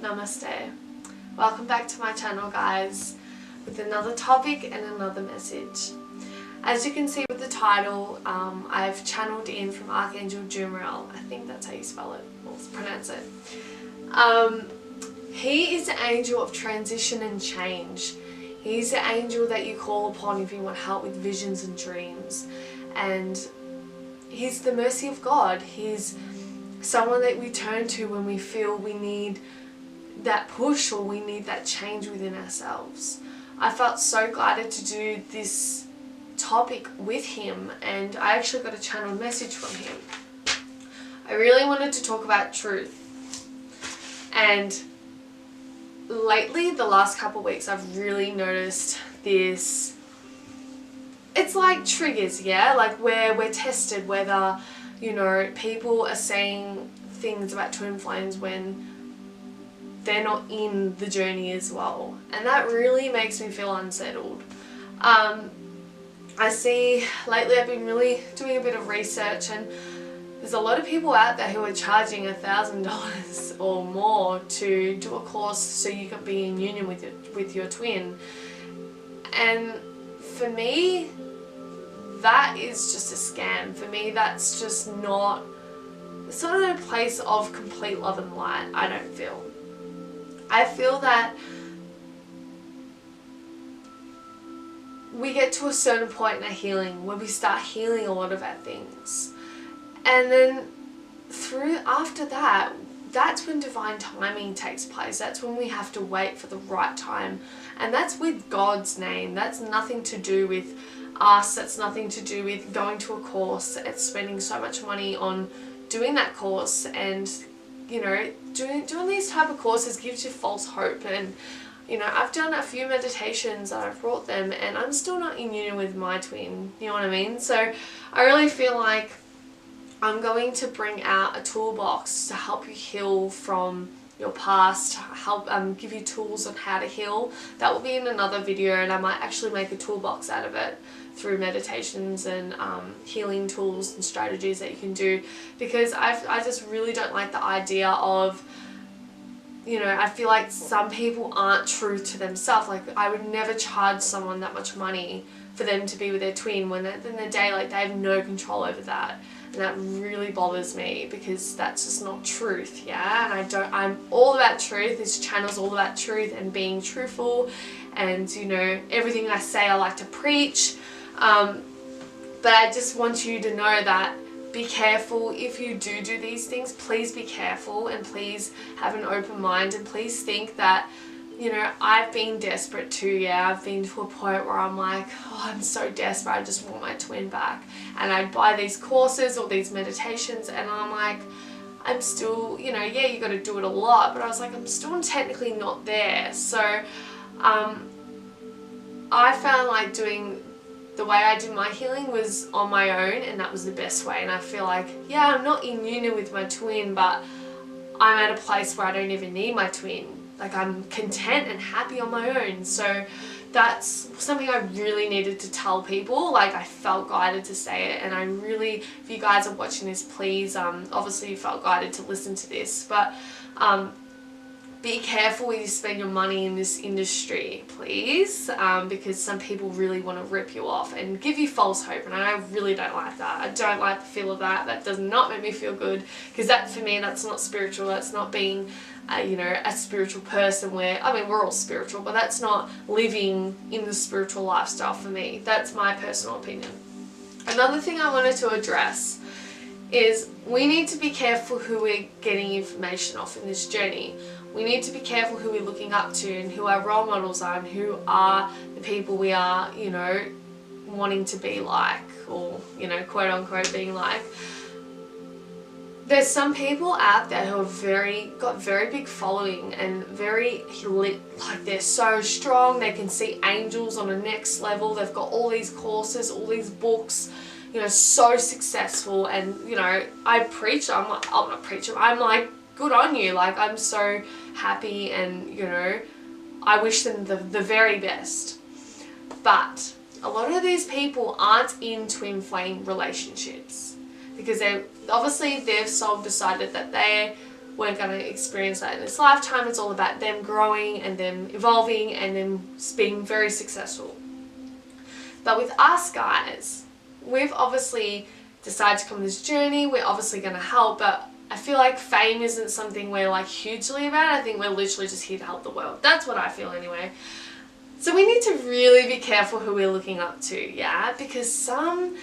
Namaste. Welcome back to my channel, guys, with another topic and another message. As you can see with the title, I've channeled in from Archangel Jeremiel. I think that's how you spell it or pronounce it. He is the angel of transition and change. He's the angel that you call upon if you want help with visions and dreams. And he's the mercy of God. He's someone that we turn to when we feel we need that push or we need that change within ourselves. I felt so glad to do this topic with him, and I actually got a channeled message from him. I really wanted to talk about truth, and lately, the last couple of weeks, I've really noticed this. It's like triggers, yeah? Like where we're tested whether, you know, people are saying things about twin flames when they're not in the journey as well. And that really makes me feel unsettled. I see lately I've been really doing a bit of research, and there's a lot of people out there who are charging $1,000 or more to do a course so you can be in union with your twin. And for me, that is just a scam. For me, that's just not, it's not in a place of complete love and light, I don't feel. I feel that we get to a certain point in our healing where we start healing a lot of our things. And then after that, that's when divine timing takes place. That's when we have to wait for the right time. And that's with God's name. That's nothing to do with us. That's nothing to do with going to a course and spending so much money on doing that course. And, you know, doing these type of courses gives you false hope. And, you know, I've done a few meditations that I've brought them, and I'm still not in union with my twin. You know what I mean? So I really feel like I'm going to bring out a toolbox to help you heal from your past, help give you tools on how to heal. That will be in another video, and I might actually make a toolbox out of it through meditations and healing tools and strategies that you can do, because I just really don't like the idea of, you know, I feel like some people aren't true to themselves. Like, I would never charge someone that much money for them to be with their twin when at the end of the day, like, they have no control over that. And that really bothers me, because that's just not truth, yeah? And I'm all about truth. This channel's all about truth and being truthful, and, you know, everything I say I like to preach. But I just want you to know that be careful if you do these things. Please be careful, and please have an open mind, and please think that, you know, I've been desperate too, yeah. I've been to a point where I'm like, oh, I'm so desperate, I just want my twin back. And I'd buy these courses or these meditations, and I'm like, I'm still, you know, yeah, you got to do it a lot, but I was like, I'm still technically not there. So I found like doing the way I did my healing was on my own, and that was the best way. And I feel like, yeah, I'm not in union with my twin, but I'm at a place where I don't even need my twin. Like, I'm content and happy on my own. So that's something I really needed to tell people. Like, I felt guided to say it, and I really, if you guys are watching this, please, obviously you felt guided to listen to this, but be careful when you spend your money in this industry, please, because some people really want to rip you off and give you false hope, and I really don't like that. I don't like the feel of that. That does not make me feel good, because that, for me, that's not spiritual. That's not being, you know, a spiritual person where, I mean, we're all spiritual, but that's not living in the spiritual lifestyle for me. That's my personal opinion. Another thing I wanted to address is we need to be careful who we're getting information off in this journey. We need to be careful who we're looking up to and who our role models are and who are the people we are, you know, wanting to be like, or, you know, quote unquote being like. There's some people out there who have got very big following and very lit, like they're so strong, they can see angels on a next level, they've got all these courses, all these books, you know, so successful. And, you know, I preach, I'm not preaching, I'm like, good on you. Like, I'm so happy, and, you know, I wish them the very best. But a lot of these people aren't in twin flame relationships, because they've obviously decided that they we're going to experience that in this lifetime. It's all about them growing and them evolving and them being very successful. But with us guys, we've obviously decided to come on this journey. We're obviously going to help, but I feel like fame isn't something we're like hugely about. I think we're literally just here to help the world. That's what I feel anyway. So we need to really be careful who we're looking up to, yeah? Because some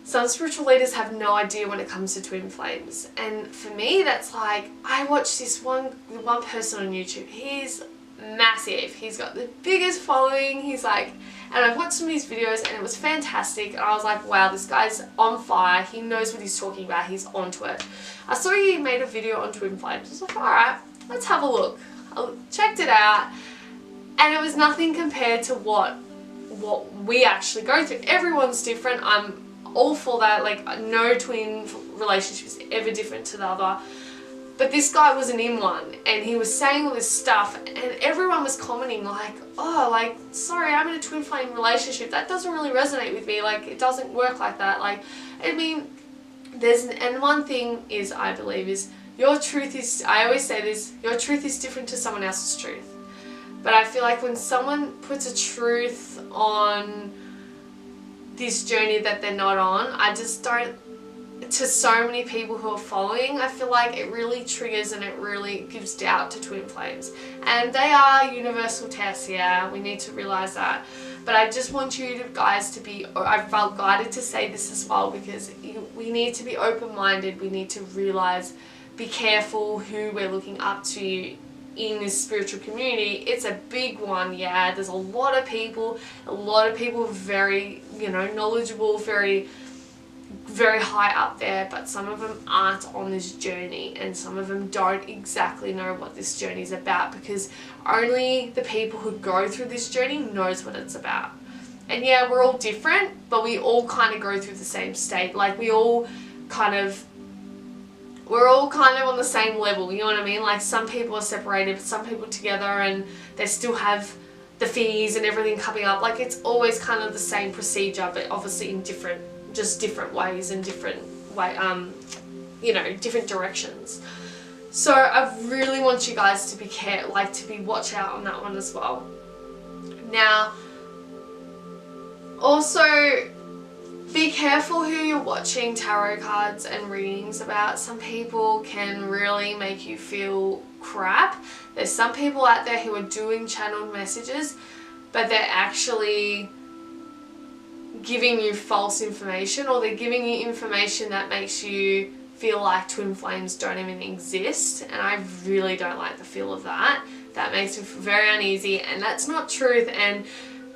spiritual leaders have no idea when it comes to twin flames. And for me, that's like, I watched this one person on YouTube. He's massive. He's got the biggest following. He's like, and I've watched some of his videos and it was fantastic. And I was like, wow, this guy's on fire. He knows what he's talking about. He's onto it. I saw he made a video on twin flames. I was like, alright, let's have a look. I checked it out. And it was nothing compared to what we actually go through. Everyone's different. I'm all for that. Like, no twin relationship is ever different to the other. But this guy wasn't in one, and he was saying all this stuff, and everyone was commenting like, oh, like, sorry, I'm in a twin flame relationship. That doesn't really resonate with me. Like, it doesn't work like that. Like, I mean, and one thing is, I believe, is your truth is, I always say this, your truth is different to someone else's truth. But I feel like when someone puts a truth on this journey that they're not on, I just don't, to so many people who are following, I feel like it really triggers and it really gives doubt to twin flames. And they are universal tests, yeah, we need to realize that. But I just want you guys to be, I felt guided to say this as well, because we need to be open-minded. We need to realize, be careful who we're looking up to in this spiritual community. It's a big one, yeah. There's a lot of people very, you know, knowledgeable, very high up there, but some of them aren't on this journey, and some of them don't exactly know what this journey is about, because only the people who go through this journey knows what it's about. And yeah, we're all different, but we all kind of go through the same state. Like, we're all kind of on the same level, you know what I mean? Like, some people are separated, but some people together, and they still have the fees and everything coming up. Like, it's always kind of the same procedure, but obviously in different ways and different you know, different directions. So I really want you guys to be watch out on that one as well. Now, also, be careful who you're watching tarot cards and readings about. Some people can really make you feel crap. There's some people out there who are doing channeled messages, but they're actually giving you false information, or they're giving you information that makes you feel like twin flames don't even exist. And I really don't like the feel of that. That makes me feel very uneasy, and that's not truth. And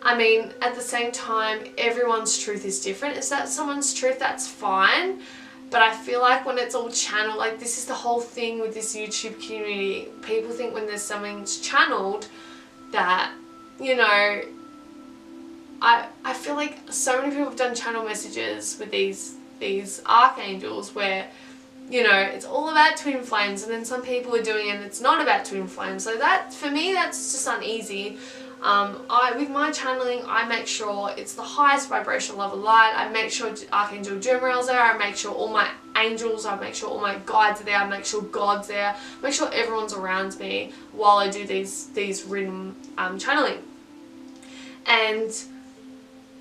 I mean, at the same time, everyone's truth is different. Is that someone's truth? That's fine. But I feel like when it's all channeled, like, this is the whole thing with this YouTube community. People think when there's something channeled that, you know, I feel like so many people have done channel messages with these archangels where, you know, it's all about twin flames, and then some people are doing it and it's not about twin flames. So that, for me, that's just uneasy. With my channeling, I make sure it's the highest vibrational level light. I make sure Archangel Jeremiel's there. I make sure all my angels, I make sure all my guides are there. I make sure God's there. I make sure everyone's around me while I do these written channeling. And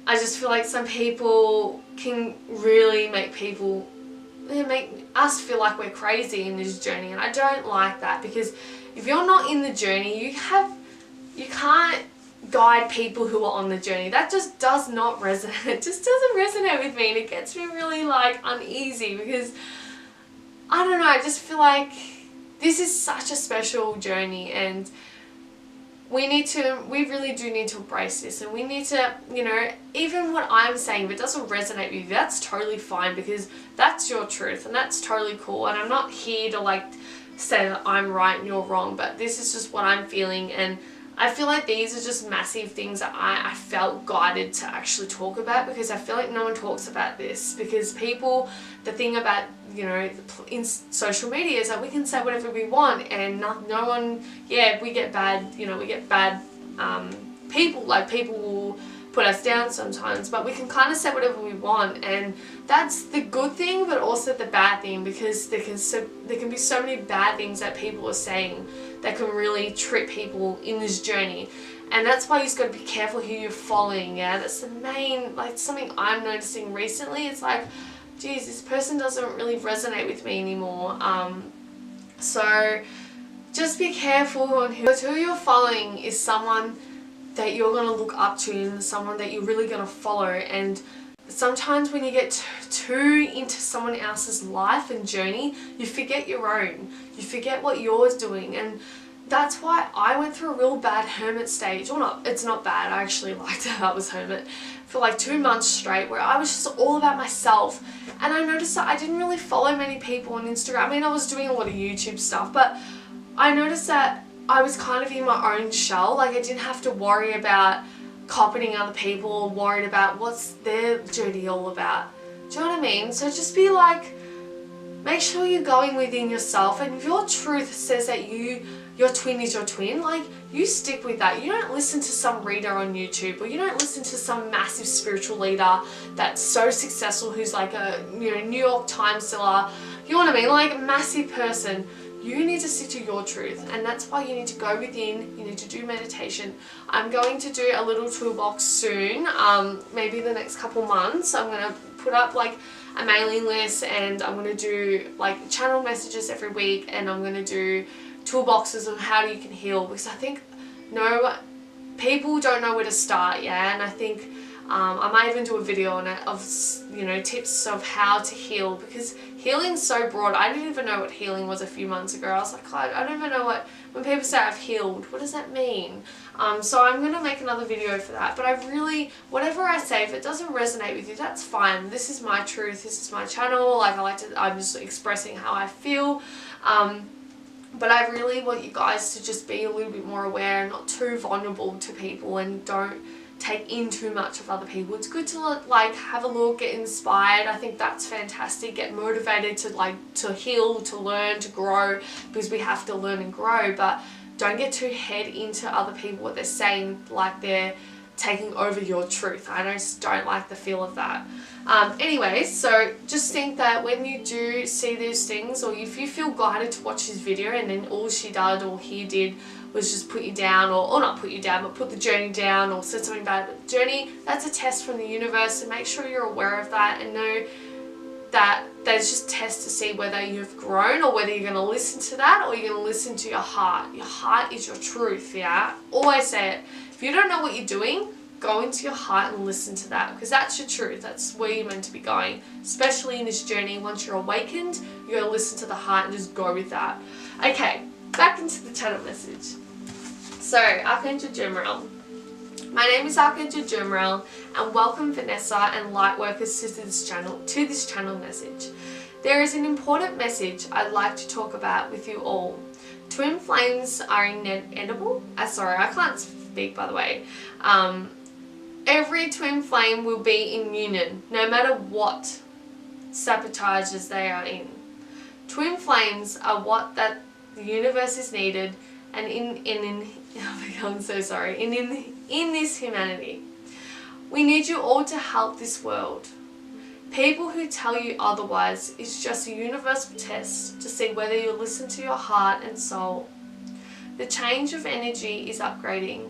I just feel like some people can really make us feel like we're crazy in this journey, and I don't like that, because if you're not in the journey, you can't guide people who are on the journey. That just does not resonate. It just doesn't resonate with me, and it gets me really like uneasy, because I don't know, I just feel like this is such a special journey, and we really do need to embrace this, and we need to, you know, even what I'm saying, if it doesn't resonate with you, that's totally fine, because that's your truth, and that's totally cool. And I'm not here to like say that I'm right and you're wrong, but this is just what I'm feeling. And I feel like these are just massive things that I felt guided to actually talk about, because I feel like no one talks about this, because people, the thing about, you know, in social media is that we can say whatever we want, and no one, yeah, we get bad, you know, we get bad people, like people will put us down sometimes, but we can kind of say whatever we want, and that's the good thing but also the bad thing, because there can be so many bad things that people are saying that can really trip people in this journey. And that's why you've got to be careful who you're following. Yeah, that's the main, like, something I'm noticing recently. It's like, geez, this person doesn't really resonate with me anymore. So just be careful on who you're following is someone that you're going to look up to and someone that you're really going to follow. And sometimes when you get too into someone else's life and journey, you forget your own. You forget what you're doing. And that's why I went through a real bad hermit stage. Or not, it's not bad. I actually liked how I was hermit for like 2 months straight, where I was just all about myself. And I noticed that I didn't really follow many people on Instagram. I mean, I was doing a lot of YouTube stuff, but I noticed that I was kind of in my own shell. Like, I didn't have to worry about copying other people or worried about what's their journey all about. Do you know what I mean? So just be like, make sure you're going within yourself, and if your truth says that your twin is your twin, like, you stick with that. You don't listen to some reader on YouTube, or you don't listen to some massive spiritual leader that's so successful who's like a New York Times seller. You know what I mean? Like, a massive person. You need to stick to your truth, and that's why you need to go within. You need to do meditation. I'm going to do a little toolbox soon, maybe the next couple months. I'm going to put up like a mailing list, and I'm going to do like channel messages every week, and I'm going to do toolboxes on how you can heal, because I think people don't know where to start. Yeah, and I think I might even do a video on it of tips of how to heal, because healing's so broad. I didn't even know what healing was a few months ago. I was like, I don't even know when people say I've healed, what does that mean? So I'm going to make another video for that. But whatever I say, if it doesn't resonate with you, that's fine. This is my truth. This is my channel. Like, I'm just expressing how I feel. But I really want you guys to just be a little bit more aware and not too vulnerable to people, and don't take in too much of other people. It's good to like have a look, get inspired. I think that's fantastic. Get motivated to heal, to learn, to grow, because we have to learn and grow. But don't get too head into other people, what they're saying, like they're taking over your truth. I just don't like the feel of that. Anyways, so just think that when you do see these things, or if you feel guided to watch this video and then all she did or he did was just put you down, or not put you down, but put the journey down, or said something bad about the journey, that's a test from the universe, and make sure you're aware of that, and know that that's just a test to see whether you've grown, or whether you're going to listen to that, or you're going to listen to your heart. Your heart is your truth. Yeah, always say it. If you don't know what you're doing, go into your heart and listen to that, because that's your truth. That's where you're meant to be going, especially in this journey. Once you're awakened, you got to listen to the heart and just go with that. Okay, back into the channel message. So, Archangel Jeremiel. My name is Archangel Jeremiel, and welcome Vanessa and light workers to this channel message. There is an important message I'd like to talk about with you all. Twin flames are inedible. Sorry, I can't speak, by the way. Every twin flame will be in union, no matter what sabotages they are in. Twin flames are what that the universe is needed, and I'm so sorry. In this humanity, we need you all to help this world. People who tell you otherwise is just a universal test to see whether you listen to your heart and soul. The change of energy is upgrading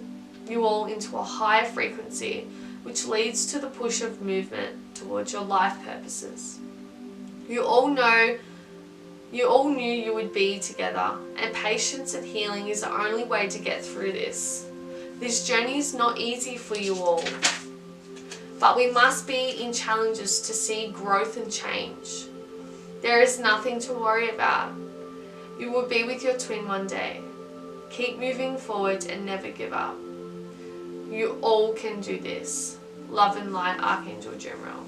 you all into a higher frequency, which leads to the push of movement towards your life purposes. You all knew you would be together, and patience and healing is the only way to get through this. This journey is not easy for you all, but we must be in challenges to see growth and change. There is nothing to worry about. You will be with your twin one day. Keep moving forward and never give up. You all can do this. Love and light, Archangel Jeremiel.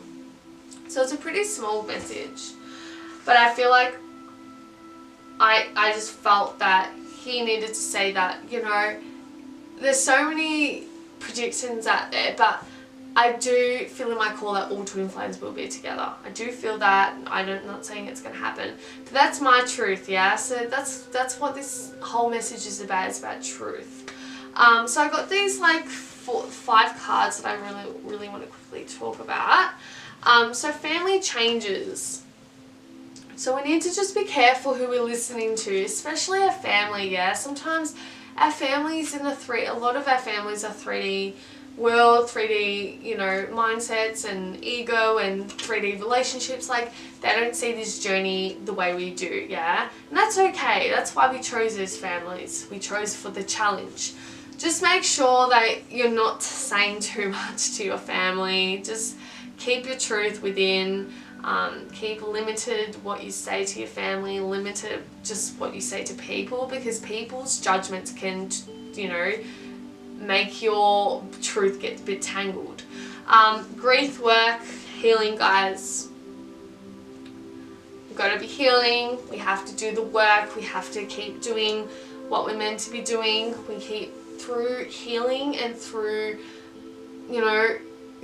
So it's a pretty small message, but I feel like I just felt that he needed to say that. There's so many predictions out there, but I do feel in my core that all twin flames will be together. I do feel that. I'm not saying it's going to happen, but that's my truth, yeah? So that's what this whole message is about. It's about truth. So I got these 5 cards that I really want to quickly talk about. So family changes. So we need to just be careful who we're listening to, especially our family, yeah? Sometimes our families a lot of our families are 3D world, 3D, mindsets and ego and 3D relationships. Like, they don't see this journey the way we do, yeah? And that's okay. That's why we chose those families. We chose for the challenge. Just make sure that you're not saying too much to your family. Just keep your truth within. Keep limited what you say to your family, limited just what you say to people, because people's judgments can, make your truth get a bit tangled. Grief work, healing, guys. We've got to be healing. We have to do the work. We have to keep doing what we're meant to be doing. We keep through healing and through,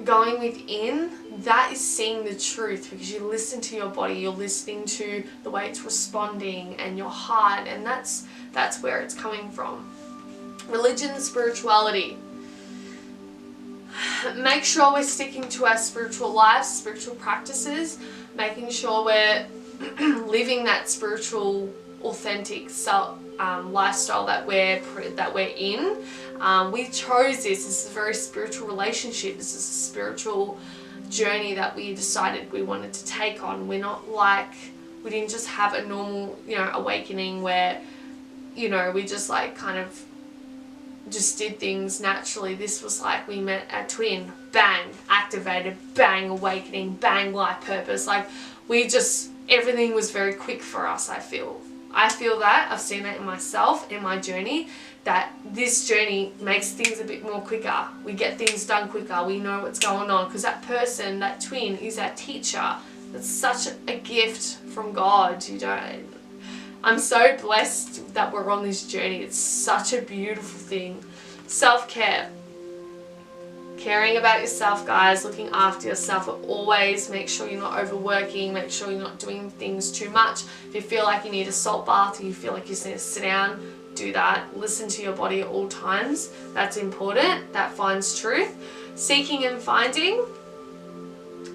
going within. That is seeing the truth, because you listen to your body, you're listening to the way it's responding and your heart, and that's where it's coming from. Religion and spirituality. Make sure we're sticking to our spiritual lives, spiritual practices, making sure we're living that spiritual, authentic lifestyle that we're in. We chose this. This is a very spiritual relationship. This is a spiritual journey that we decided we wanted to take on. We didn't just have a normal, awakening where, we just just did things naturally. This was like we met a twin, bang, activated, bang, awakening, bang, life purpose. Like, everything was very quick for us, I feel that. I've seen that in myself, in my journey, that this journey makes things a bit more quicker. We get things done quicker. We know what's going on, because that person, that twin, is our teacher. That's such a gift from God. I'm so blessed that we're on this journey. It's such a beautiful thing. Self-care. Caring about yourself, guys, looking after yourself. Always make sure you're not overworking, make sure you're not doing things too much. If you feel like you need a salt bath, or you feel like you just need to sit down, do that. Listen to your body at all times. That's important. That finds truth. Seeking and finding.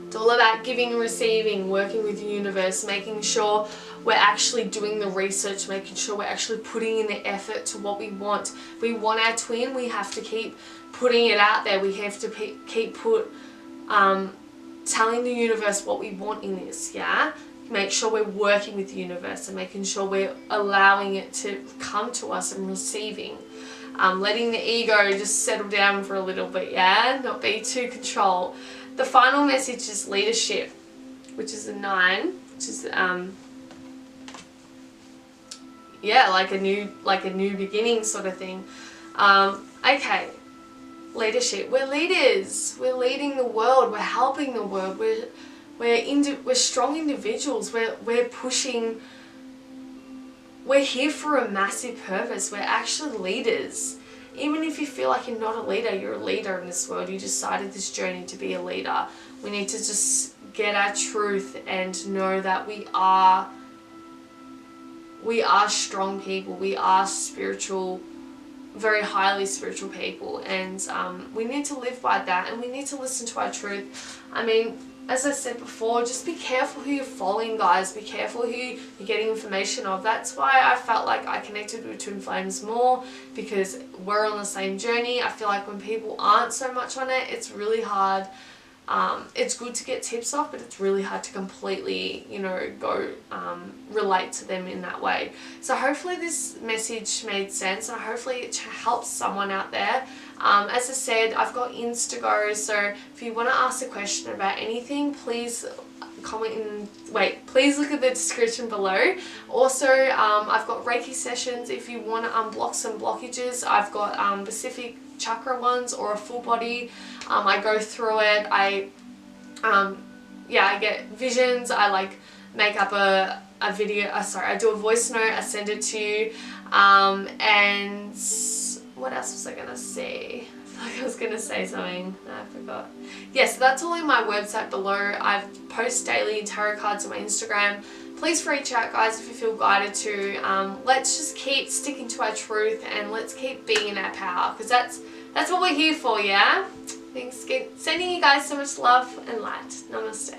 It's all about giving and receiving, working with the universe, making sure we're actually doing the research, making sure we're actually putting in the effort to what we want. If we want our twin, we have to keep putting it out there. We have to keep telling the universe what we want in this, yeah? Make sure we're working with the universe and making sure we're allowing it to come to us and receiving. Letting the ego just settle down for a little bit, yeah? Not be too control. The final message is leadership, which is a 9, which is like a new beginning sort of thing. Okay, leadership. We're leaders. We're leading the world. We're helping the world. We're strong individuals. We're pushing. We're here for a massive purpose. We're actually leaders. Even if you feel like you're not a leader, you're a leader in this world. You decided this journey to be a leader. We need to just get our truth and know that we are strong people. We are spiritual, very highly spiritual people, and we need to live by that, and we need to listen to our truth. I mean, as I said before, just be careful who you're following, guys. Be careful who you're getting information of. That's why I felt like I connected with Twin Flames more, because we're on the same journey. I feel like when people aren't so much on it, it's really hard. It's good to get tips off, but it's really hard to completely, go relate to them in that way. So hopefully this message made sense, and hopefully it helps someone out there. As I said, I've got Instago, so if you want to ask a question about anything, please please look at the description below. Also, I've got Reiki sessions if you want to unblock some blockages. I've got Pacific chakra ones, or a full body. I go through it. I get visions. I make up a video. I do a voice note. I send it to you. And what else was I gonna say? I feel like I was gonna say something. I forgot. Yes, that's all in my website below. I post daily tarot cards on my Instagram. Please reach out, guys, if you feel guided to. Let's just keep sticking to our truth, and let's keep being in our power, because That's what we're here for, yeah? Thanks. Sending you guys so much love and light. Namaste.